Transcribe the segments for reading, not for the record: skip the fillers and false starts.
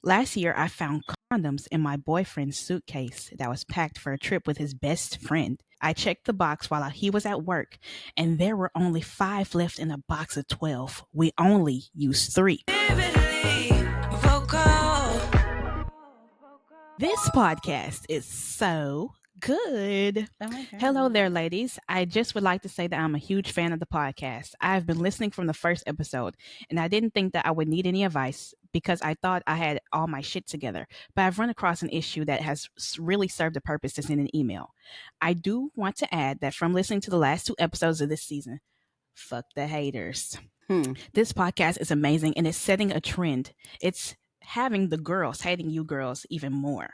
Last year, I found condoms in my boyfriend's suitcase that was packed for a trip with his best friend. I checked the box while he was at work, and there were only 5 left in a box of 12. We only used 3. This podcast is so good. Hello there, ladies. I just would like to say that I'm a huge fan of the podcast. I've been listening from the first episode, and I didn't think that I would need any advice because I thought I had all my shit together. But I've run across an issue that has really served a purpose to send an email. I do want to add that from listening to the last 2 episodes of this season, fuck the haters. This podcast is amazing, and it's setting a trend. It's having the girls hating you girls even more.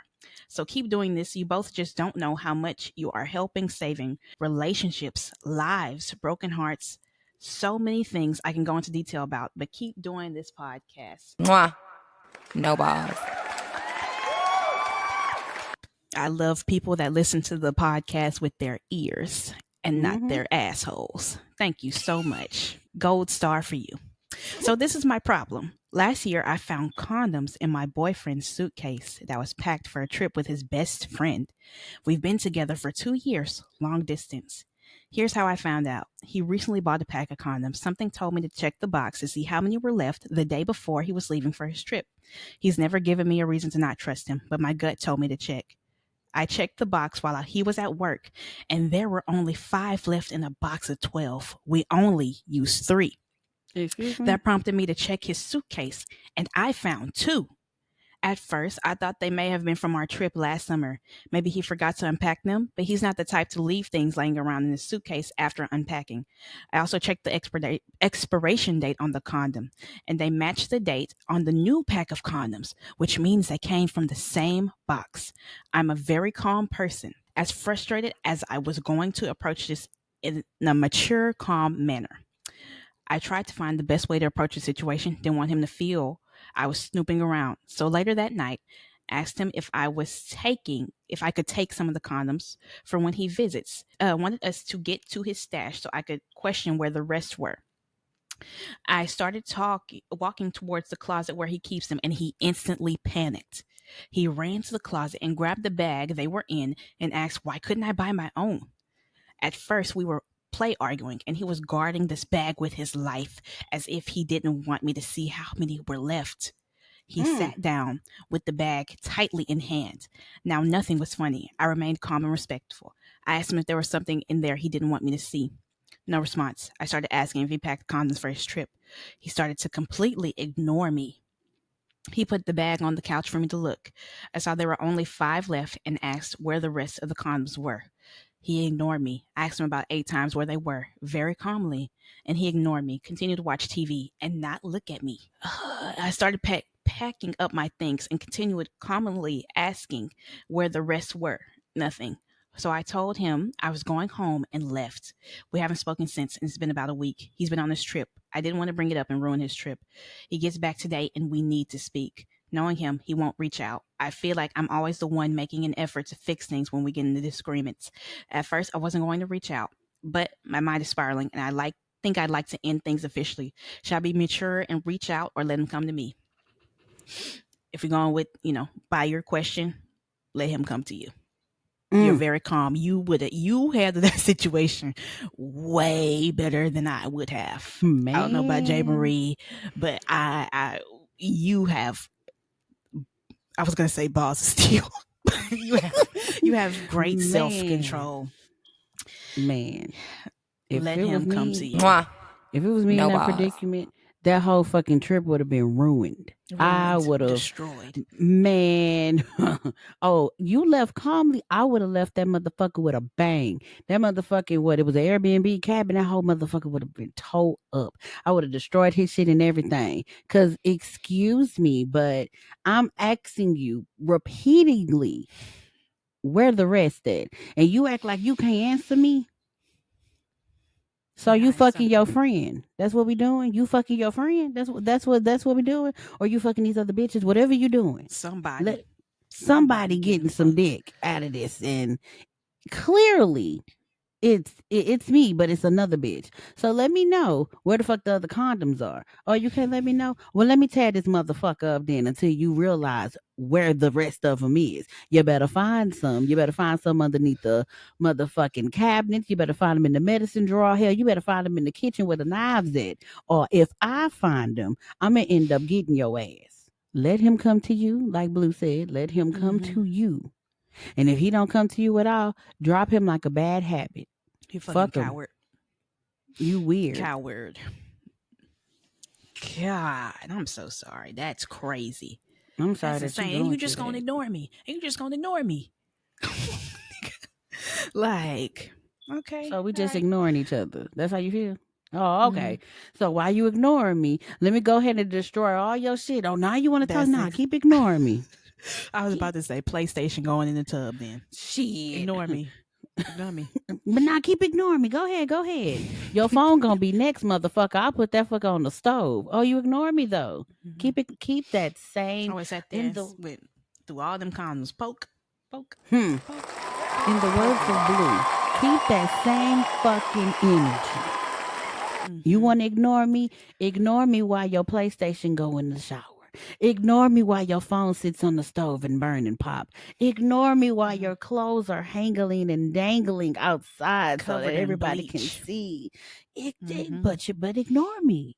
So keep doing this. You both just don't know how much you are helping saving relationships, lives, broken hearts, so many things I can go into detail about, but keep doing this podcast. Mwah. No balls. I love people that listen to the podcast with their ears and not their assholes. Thank you so much. Gold star for you. So this is my problem. Last year, I found condoms in my boyfriend's suitcase that was packed for a trip with his best friend. We've been together for 2 years, long distance. Here's how I found out. He recently bought a pack of condoms. Something told me to check the box to see how many were left the day before he was leaving for his trip. He's never given me a reason to not trust him, but my gut told me to check. I checked the box while he was at work, and there were only 5 left in a box of 12. We only used 3. That prompted me to check his suitcase, and I found 2. At first, I thought they may have been from our trip last summer. Maybe he forgot to unpack them, but he's not the type to leave things laying around in his suitcase after unpacking. I also checked the expiration date on the condom, and they matched the date on the new pack of condoms, which means they came from the same box. I'm a very calm person. As frustrated as I was going to approach this in a mature, calm manner, I tried to find the best way to approach the situation. Didn't want him to feel I was snooping around. So later that night, asked him if I could take some of the condoms for when he visits. Wanted us to get to his stash so I could question where the rest were. I started walking towards the closet where he keeps them, and he instantly panicked. He ran to the closet and grabbed the bag they were in and asked, why couldn't I buy my own? At first, we were play arguing, and he was guarding this bag with his life as if he didn't want me to see how many were left. He sat down with the bag tightly in hand. Now, nothing was funny. I remained calm and respectful. I asked him if there was something in there he didn't want me to see. No response. I started asking if he packed condoms for his trip. He started to completely ignore me. He put the bag on the couch for me to look. I saw there were only 5 left and asked where the rest of the condoms were. He ignored me. I asked him about 8 times where they were, very calmly, and he ignored me, continued to watch TV, and not look at me. I started packing up my things and continued calmly asking where the rest were. Nothing. So I told him I was going home and left. We haven't spoken since, and it's been about a week. He's been on this trip. I didn't want to bring it up and ruin his trip. He gets back today, and we need to speak. Knowing him, he won't reach out. I feel like I'm always the one making an effort to fix things when we get into disagreements. At first, I wasn't going to reach out, but my mind is spiraling, and I think I'd like to end things officially. Should I be mature and reach out, or let him come to me? If you're going with, by your question, let him come to you. You're very calm. You handled that situation way better than I would have. Man. I don't know about J. Marie, but you have. I was going to say balls of steel. you have great self-control. Man. Let him come to you. If it was me in that predicament, that whole fucking trip would have been ruined. I would have destroyed. Man. Oh, you left calmly. I would have left that motherfucker with a bang. That motherfucking it was an Airbnb cabin. That whole motherfucker would have been towed up. I would have destroyed his shit and everything. Cause excuse me, but I'm asking you repeatedly where the rest at, and you act like you can't answer me. So you fucking your friend. That's what we doing. You fucking your friend. That's what we doing. Or you fucking these other bitches. Whatever you doing. Somebody getting some dick out of this. And clearly, it's me, but it's another bitch. So let me know where the fuck the other condoms are. Oh, you can't let me know? Well, let me tear this motherfucker up then until you realize where the rest of them is. You better find some. You better find some underneath the motherfucking cabinet. You better find them in the medicine drawer. Hell, you better find them in the kitchen where the knives at. Or if I find them, I'm gonna end up getting your ass. Let him come to you, like Blue said. Let him come to you. And if he don't come to you at all, drop him like a bad habit. You fucking Fuck him. coward. You weird. Coward. God, I'm so sorry. That's crazy. I'm sorry That's that insane. you And going you just through gonna that. ignore me. And you just gonna ignore me. Like, okay. So we all just right. ignoring each other. That's how you feel? Oh, okay. So while you ignoring me, let me go ahead and destroy all your shit. Oh, now you want to talk? That's Nah, keep ignoring me. I was about to say PlayStation going in the tub then. Shit. Ignore me. Ignore me. But now keep ignoring me. Go ahead. Go ahead. Your phone gonna be next, motherfucker. I'll put that fucker on the stove. Oh, you ignore me though. Keep that same I was sat there in and the went through all them condoms. Poke. Poke. hmm. Poke. In the words of Blue, keep that same fucking energy. You want to ignore me? Ignore me while your PlayStation go in the shower. Ignore me while your phone sits on the stove and burn and pop. Ignore me while your clothes are hangling and dangling outside so Covered that in everybody can bleach. see. But ignore me.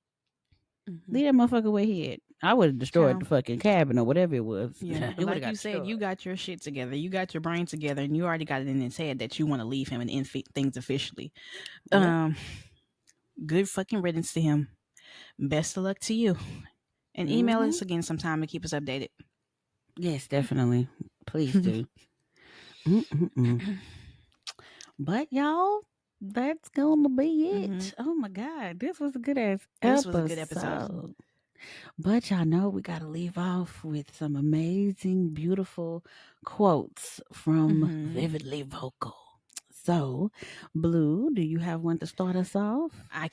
Leave that motherfucker where he at. I would have destroyed Child. the fucking cabin or whatever it was. Yeah, It but would've like got you said, you destroyed. got your shit together. You got your brain together, and you already got it in his head that you want to leave him and end things officially. Yep. Good fucking riddance to him. Best of luck to you. And email us again sometime to keep us updated. Yes, definitely. Please do. But y'all, that's gonna be it. Oh my god, this was a good ass This episode. was a good episode. But y'all know we gotta leave off with some amazing, beautiful quotes from Vividly Vocal. So, Blue, do you have one to start us off? I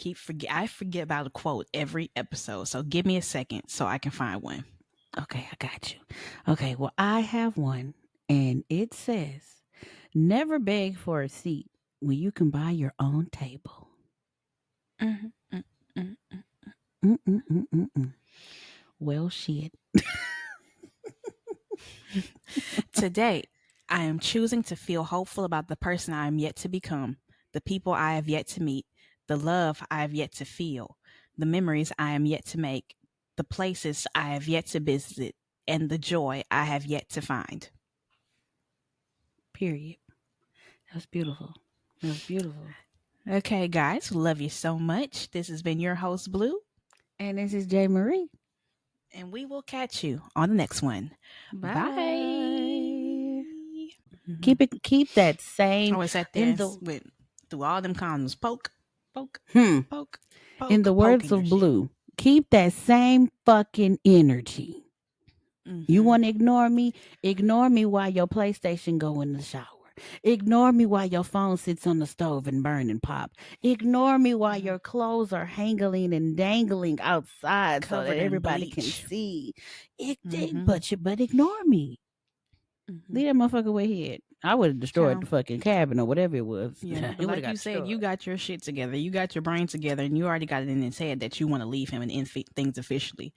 forget about a quote every episode. So give me a second so I can find one. Okay, I got you. Okay, well, I have one, and it says, "Never beg for a seat when you can buy your own table." Well, shit. Today, I am choosing to feel hopeful about the person I am yet to become, the people I have yet to meet, the love I have yet to feel, the memories I am yet to make, the places I have yet to visit, and the joy I have yet to find. Period. That was beautiful. That was beautiful. Okay, guys, love you so much. This has been your host, Blue. And this is J. Marie. And we will catch you on the next one. Bye. Keep that same. I was sat there went through all them condoms. Poke. Poke. Poke. In the words of Blue, keep that same fucking energy. You want to ignore me? Ignore me while your PlayStation go in the shower. Ignore me while your phone sits on the stove and burn and pop. Ignore me while your clothes are hangling and dangling outside Covered so that in everybody can bleach. see. But ignore me. Leave that motherfucker where he at. I would have destroyed the fucking cabin or whatever it was. Yeah, but like you said, you got your shit together. You got your brain together, and you already got it in his head that you want to leave him and end things officially.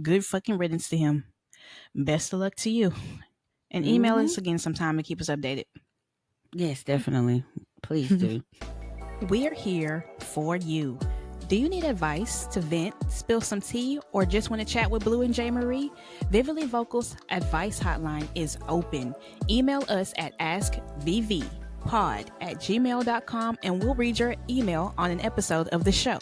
Good fucking riddance to him. Best of luck to you. And email us again sometime to keep us updated. Yes, definitely. Please do. We're here for you. Do you need advice to vent, spill some tea, or just want to chat with Blue and J. Marie? Vividly Vocals advice hotline is open. Email us at askvvpod@gmail.com and we'll read your email on an episode of the show.